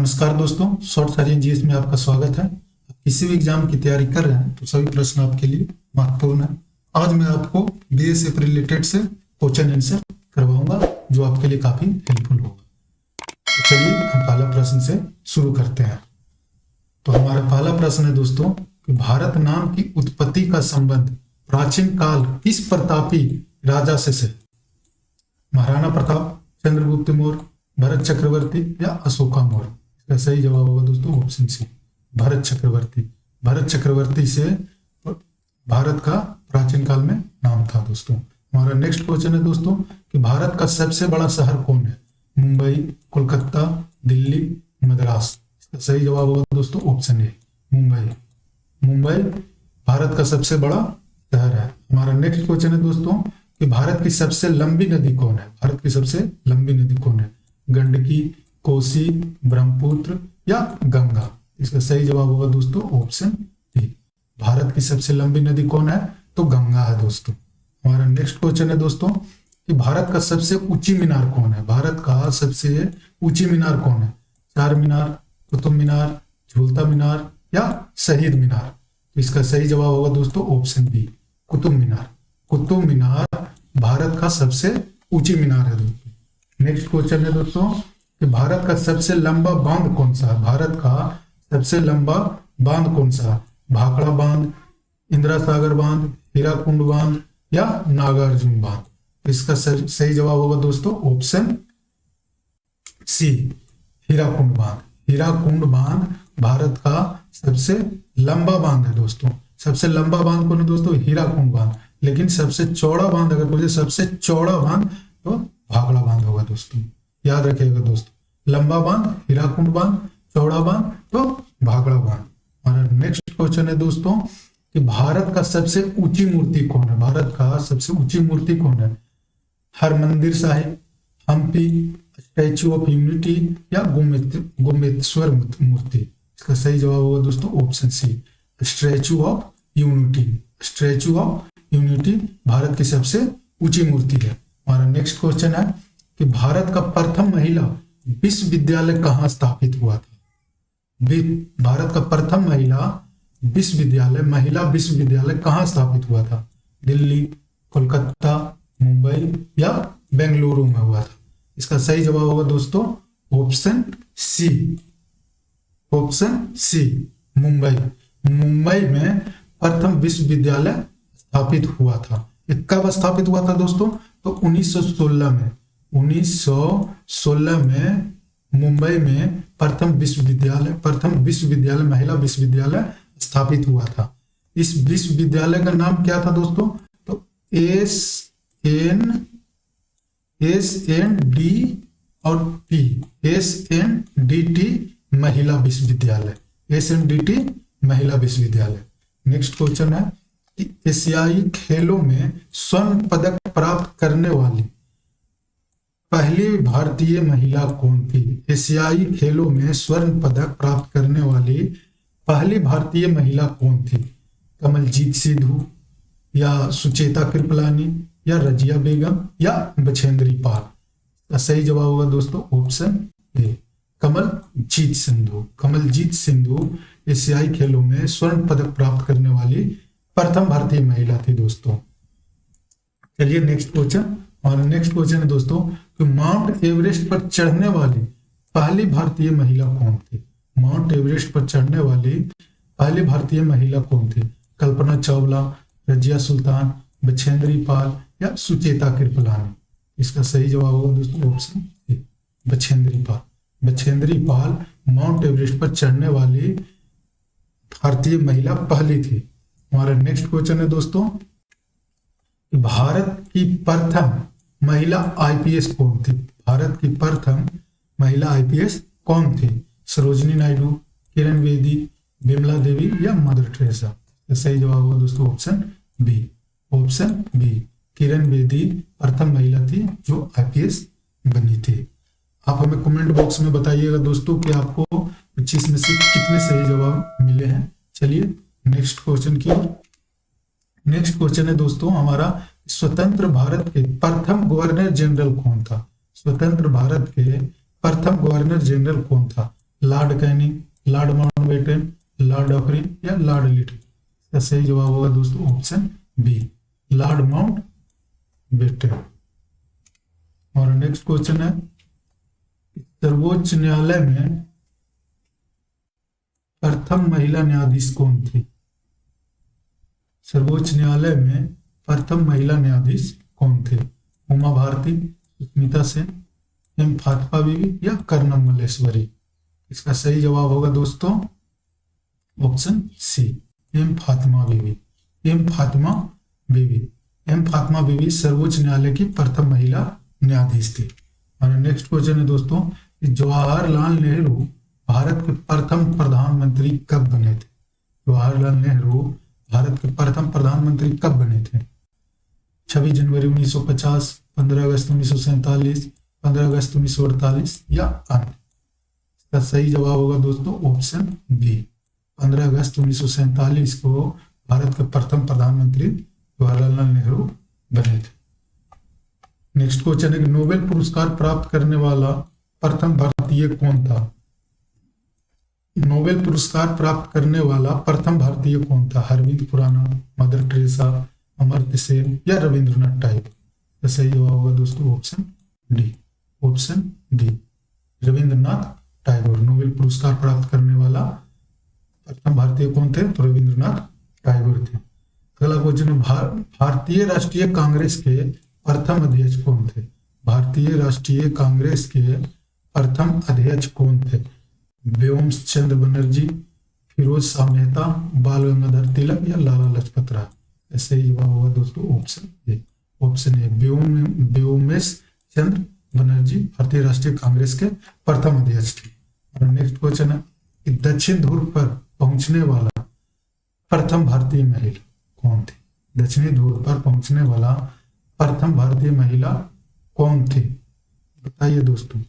नमस्कार दोस्तों, short science GS में आपका स्वागत है। किसी भी एग्जाम की तैयारी कर रहे हैं तो सभी प्रश्न आपके लिए महत्वपूर्ण है। आज मैं आपको बीएसएफ रिलेटेड से क्वेश्चन आंसर करवाऊंगा जो आपके लिए काफी हेल्पफुल होगा। तो चलिए हम पहला प्रश्न से शुरू करते हैं। तो हमारा पहला प्रश्न है दोस्तों कि भारत नाम की उत्पत्ति का संबंध प्राचीन काल किस प्रतापी राजा से है? महाराणा प्रताप, चंद्रगुप्त मौर्य, भरत चक्रवर्ती या अशोका मौर्य? इसका सही जवाब होगा दोस्तों ऑप्शन सी, भरत चक्रवर्ती। भरत चक्रवर्ती से भारत का प्राचीन काल में नाम था दोस्तों। हमारा नेक्स्ट क्वेश्चन है दोस्तों कि भारत का सबसे बड़ा शहर कौन है? मुंबई, कोलकाता, दिल्ली, मद्रास? इसका सही जवाब होगा दोस्तों ऑप्शन ए, मुंबई। मुंबई भारत का सबसे बड़ा शहर है। हमारा नेक्स्ट क्वेश्चन है दोस्तों कि भारत की सबसे लंबी नदी कौन है? भारत की सबसे लंबी नदी कौन है? गंडकी, कोसी, ब्रह्मपुत्र या गंगा? इसका सही जवाब होगा दोस्तों ऑप्शन बी, भारत की सबसे लंबी नदी कौन है? तो गंगा है दोस्तों। हमारा नेक्स्ट क्वेश्चन है दोस्तों कि भारत का सबसे ऊंची मीनार कौन है? भारत का सबसे ऊंची मीनार कौन है? चार मीनार, कुतुब मीनार, झूलता मीनार या शहीद मीनार? तो इसका सही जवाब होगा दोस्तों ऑप्शन बी, कुतुब मीनार। कुतुब मीनार भारत का सबसे ऊंची मीनार है दोस्तों। नेक्स्ट क्वेश्चन है दोस्तों कि भारत का सबसे लंबा बांध कौन सा है? भारत का सबसे लंबा बांध कौन सा है? भाखड़ा बांध, इंदिरा सागर बांध, हीराकुंड बांध या नागार्जुन बांध? इसका सही जवाब होगा दोस्तों ऑप्शन सी, हीराकुंड बांध। हीराकुंड बांध भारत का सबसे लंबा बांध है दोस्तों। सबसे लंबा बांध कौन है दोस्तों? हीराकुंड बांध। लेकिन सबसे चौड़ा बांध अगर बोले सबसे चौड़ा बांध तो भाखड़ा बांध होगा दोस्तों, याद रखिएगा दोस्तों। लंबा बांध हीराकुंड बांध, चौड़ा बांध तो भाखड़ा बांध। हमारा नेक्स्ट क्वेश्चन है दोस्तों कि भारत का सबसे ऊंची मूर्ति कौन है? भारत का सबसे ऊंची मूर्ति कौन है? Harmandir Sahib, Hampi, Statue of Unity या गोमेश्वर मूर्ति? इसका सही जवाब होगा दोस्तों option C, Statue of Unity. Statue of Unity Bharat की सबसे ऊंची मूर्ति है। हमारा नेक्स्ट क्वेश्चन है कि भारत का प्रथम महिला विश्वविद्यालय कहाँ स्थापित हुआ था? भारत का प्रथम महिला विश्वविद्यालय कहाँ स्थापित हुआ था? दिल्ली, कोलकाता, मुंबई या बेंगलुरु में हुआ था? इसका सही जवाब होगा दोस्तों option C, option C, Mumbai. Mumbai में प्रथम विश्वविद्यालय स्थापित हुआ था। ये कब स्थापित हुआ था दोस्तों? तो 1916 में। 1916 में मुंबई में प्रथम विश्वविद्यालय महिला विश्वविद्यालय स्थापित हुआ था। इस विश्वविद्यालय का नाम क्या था दोस्तों? तो SNDT महिला विश्वविद्यालय। SNDT महिला विश्वविद्यालय। नेक्स्ट क्वेश्चन है कि एशियाई खेलों में स्वर्ण पदक प्राप्त करने वाली पहली भारतीय महिला कौन थी? एशियाई खेलों में स्वर्ण पदक प्राप्त करने वाली पहली भारतीय महिला कौन थी? कमलजीत सिद्धू या सुचेता कृपलानी या रजिया बेगम या बछेंद्री पाल? का सही जवाब होगा दोस्तों ऑप्शन ए, कमलजीत सिंधु। कमलजीत सिंधु एशियाई खेलों में स्वर्ण पदक प्राप्त करने वाली प्रथम भारतीय महिला थी दोस्तों। चलिए नेक्स्ट क्वेश्चन। और नेक्स्ट क्वेश्चन है दोस्तों कि माउंट एवरेस्ट पर चढ़ने वाली पहली भारतीय महिला कौन थी? माउंट एवरेस्ट पर चढ़ने वाली पहली भारतीय महिला कौन थी? कल्पना चावला, रजिया सुल्तान, बछेंद्री पाल या सुचेता कृपलानी? इसका सही जवाब होगा दोस्तों ऑप्शन ए, बछेंद्री पाल। बछेंद्री पाल माउंट एवरेस्ट पर चढ़ने वाली भारतीय महिला पहली थी। हमारा नेक्स्ट क्वेश्चन है दोस्तों भारत की प्रथम महिला आईपीएस कौन थी? भारत की प्रथम महिला आईपीएस कौन थी? सरोजिनी नायडू, किरण बेदी, बिमला देवी या मदर टेरेसा? सही जवाब होगा दोस्तों option B, option B, Kiran Bedi प्रथम महिला थी जो आईपीएस बनी थी। आप हमें कमेंट बॉक्स में बताइएगा दोस्तों कि आपको 25 में से कितने सही जवाब मिले हैं। चलिए नेक्स्ट क्वेश्चन की ओर। नेक्स्ट क्वेश्चन है दोस्तों हमारा, स्वतंत्र भारत के प्रथम गवर्नर जनरल कौन था? स्वतंत्र भारत के प्रथम गवर्नर जनरल कौन था? Lord Canning, Lord Mountbatten, Lord डॉकरिन या लॉर्ड लिटिल? इसका सही जवाब होगा दोस्तों ऑप्शन बी, लॉर्ड माउंटबेटन। और नेक्स्ट क्वेश्चन है, सर्वोच्च न्यायालय में प्रथम महिला न्यायाधीश कौन थी? सर्वोच्च न्यायालय में प्रथम महिला न्यायाधीश कौन थे? उमा भारती, सुष्मिता सेन, एम फातिमा बीवी या कर्णम मल्लेश्वरी? इसका सही जवाब होगा दोस्तों ऑप्शन सी, एम फातिमा बीवी। एम फातिमा बीवी, एम फातिमा बीवी सर्वोच्च न्यायालय की प्रथम महिला न्यायाधीश थी। और नेक्स्ट क्वेश्चन है दोस्तों, जवाहरलाल नेहरू भारत के प्रथम प्रधानमंत्री कब बने थे? जवाहरलाल नेहरू भारत के प्रथम प्रधानमंत्री कब बने थे? 26 जनवरी 1950, 15 अगस्त 1947, 15 अगस्त 1948 या अन्य? इसका सही जवाब होगा दोस्तों ऑप्शन बी, 15 अगस्त 1947 को भारत के प्रथम प्रधानमंत्री जवाहरलाल नेहरू बने थे। नेक्स्ट क्वेश्चन है कि नोबेल पुरस्कार प्राप्त करने वाला प्रथम भारतीय कौन था? नोबेल पुरस्कार प्राप्त करने वाला प्रथम भारतीय कौन था? अरविंद खुराना, मदर टेरेसा, अमर्त्य सेन या रविंद्रनाथ टैगोर? सही जवाब होगा दोस्तों option D, option D, Rabindranath Tagore. Nobel पुरस्कार प्राप्त करने वाला प्रथम भारतीय कौन थे? तो रविंद्रनाथ टैगोर थे। अगला क्वेश्चन है, भारतीय राष्ट्रीय कांग्रेस के प्रथम अध्यक्ष कौन थे? भारतीय राष्ट्रीय कांग्रेस के प्रथम अध्यक्ष कौन थे? व्योमकेश चंद्र बनर्जी, फिरोज शाह मेहता, बाल गंगाधर तिलक या लाला लाजपत राय? ऐसे ही जवाब होगा दोस्तों option A, option A, Vyomkesh Chandra Banerjee भारतीय राष्ट्रीय कांग्रेस के प्रथम अध्यक्ष थे। और नेक्स्ट क्वेश्चन है कि दक्षिण ध्रुव पर पहुंचने वाला प्रथम भारतीय महिला कौन थी? दक्षिणी ध्रुव पर पहुंचने वाला प्रथम भारतीय महिला कौन थी? बताइए दोस्तों।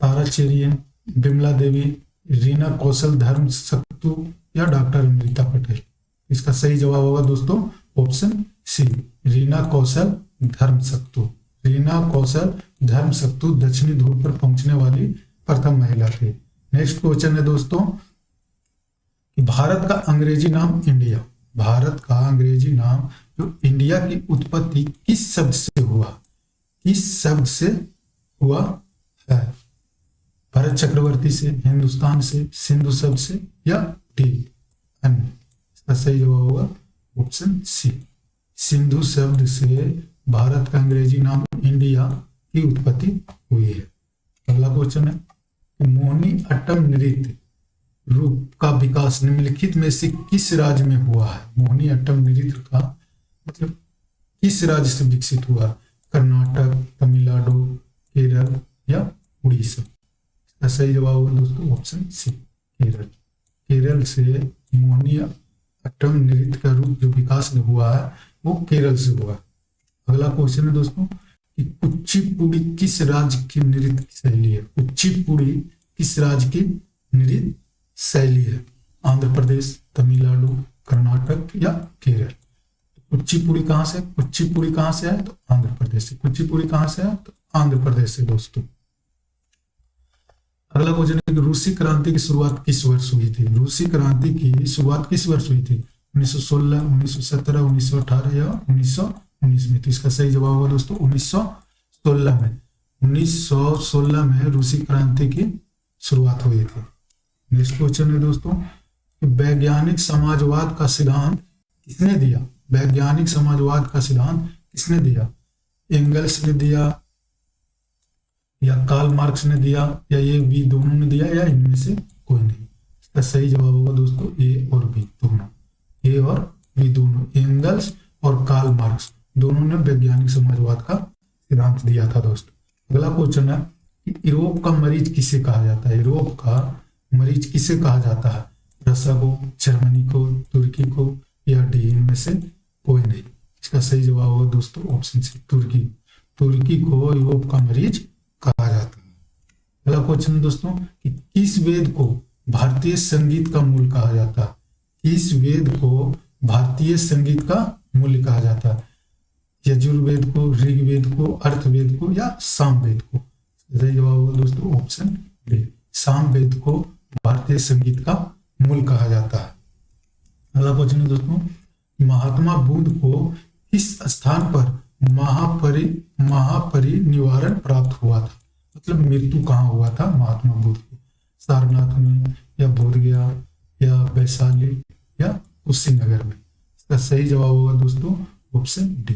तारा चेरियन, बिमला देवी, रीना कौशल धर्म सक्तु या डॉक्टर अमृता पटेल? इसका सही जवाब होगा दोस्तों ऑप्शन सी, रीना कौशल धर्म सक्तु। रीना कौशल धर्म सक्तु दक्षिणी ध्रुव पर पहुंचने वाली प्रथम महिला थी। नेक्स्ट क्वेश्चन है दोस्तों कि भारत का अंग्रेजी नाम इंडिया, भारत का अंग्रेजी नाम जो इंडिया की उत्पत्ति किस शब्द से हुआ? किस शब्द से हुआ है? भरत चक्रवर्ती से, हिंदुस्तान से, सिंधु शब्द से या डी अन्य? इसका सही जवाब होगा ऑप्शन सी, सिंधु शब्द से भारत का अंग्रेजी नाम इंडिया की उत्पत्ति हुई है। अगला क्वेश्चन है कि मोहिनी अट्टम नृत्य रूप का विकास निम्नलिखित में से किस राज्य में हुआ है? मोहिनी अट्टम नृत्य का मतलब किस राज्य से विकसित हुआ? कर्नाटक, तमिलनाडु, केरल या उड़ीसा? इसका सही जवाब होगा दोस्तों ऑप्शन सी, केरल। केरल से मोहिनी अट्टम नृत्य का रूप जो विकास हुआ है वो केरल से हुआ। अगला क्वेश्चन है दोस्तों कि कुचिपुड़ी किस राज्य की नृत्य शैली है? कुचिपुड़ी किस राज्य की नृत्य शैली है? आंध्र प्रदेश, तमिलनाडु, कर्नाटक या केरल? कुचिपुड़ी कहाँ से? कुचिपुड़ी कहाँ से है? तो आंध्र प्रदेश से। कुचिपुड़ी कहाँ से है? तो आंध्र प्रदेश से दोस्तों। अगला क्वेश्चन है कि रूसी क्रांति की शुरुआत किस वर्ष हुई थी? रूसी क्रांति की शुरुआत किस वर्ष हुई थी? 1916, 1917, 1918 या 1919 में? तो इसका सही जवाब होगा दोस्तों 1916 में। 1916 में रूसी क्रांति की शुरुआत हुई थी। नेक्स्ट क्वेश्चन है दोस्तों कि वैज्ञानिक समाजवाद का सिद्धांत किसने दिया? वैज्ञानिक समाजवाद का सिद्धांत किसने दिया? एंगल्स ने दिया या कार्ल मार्क्स ने दिया या ये बी दोनों ने दिया या इनमें से कोई नहीं? इसका सही जवाब होगा दोस्तों ए और बी दोनों, ए और बी दोनों। एंगल्स और कार्ल मार्क्स दोनों ने वैज्ञानिक समाजवाद का सिद्धांत दिया था दोस्तों। अगला क्वेश्चन है कि यूरोप का मरीज किसे कहा जाता है? यूरोप का मरीज किसे कहा जाता है? रशिया को, जर्मनी को, तुर्की को या डी इनमें से कोई नहीं? इसका सही जवाब होगा दोस्तों ऑप्शन सी, तुर्की। तुर्की को यूरोप का मरीज कहा जाता है। अगला क्वेश्चन है दोस्तों कि किस वेद को भारतीय संगीत का मूल कहा जाता है? किस वेद को भारतीय संगीत का मूल कहा जाता है? यजुर्वेद को, ऋग्वेद को, अर्थवेद को या सामवेद को? सही जवाब होगा दोस्तों ऑप्शन बी, सामवेद को भारतीय संगीत का मूल कहा जाता है। अगला क्वेश्चन है दोस्तों, महात्मा बुद्ध को किस स्थान पर महापरिनिर्वाण प्राप्त हुआ था? मतलब मृत्यु कहाँ हुआ था महात्मा बुद्ध को? सारनाथ में, या बोधगया, या वैशाली, या कुशीनगर में? इसका सही जवाब होगा दोस्तों ऑप्शन डी,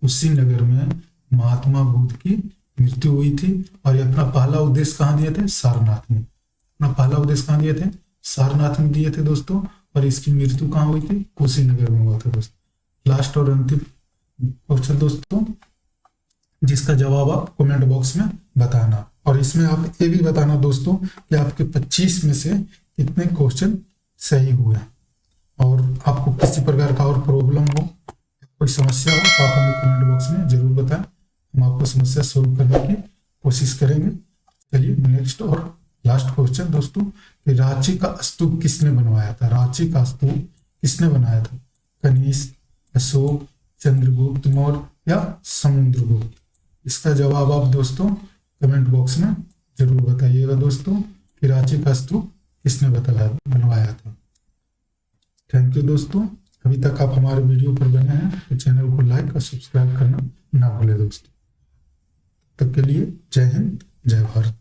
कुशीनगर में महात्मा बुद्ध की मृत्यु हुई थी। और ये अपना पहला उद्देश्य कहाँ दिए थे? सारनाथ में। अपना पहला उद्देश्य कहाँ दिए थे? सारनाथ में दिए थे दोस्तों। और इसकी मृत्यु कहाँ हुई थी? कुशीनगर में हुआ था दोस्तों। लास्ट और अंतिम क्वेश्चन दोस्तों, जिसका जवाब आप कमेंट बॉक्स में बताना। और इसमें आप ये भी बताना दोस्तों कि आपके 25 में से कितने क्वेश्चन सही हुए हैं। और आपको किसी प्रकार का और प्रॉब्लम हो, कोई समस्या हो, तो आप हमें कमेंट बॉक्स में जरूर बताएं। हम आपको समस्या सोल्व करने की कोशिश करेंगे। चलिए नेक्स्ट और लास्ट क्वेश्चन दोस्तों, कि रांची का स्तूप किसने बनवाया था? रांची का स्तूप किसने बनाया था? कनिष्क, अशोक, चंद्रगुप्त मौर्य, या समुद्रगुप्त? इसका जवाब आप दोस्तों कमेंट बॉक्स में जरूर बताइएगा दोस्तों कि रांची का स्तूप किसने बनवाया था। थैंक यू दोस्तों। अभी तक आप हमारे वीडियो पर बने हैं तो चैनल को लाइक और सब्सक्राइब करना ना भूलें दोस्तों। तब तक के लिए जय हिंद, जय भारत।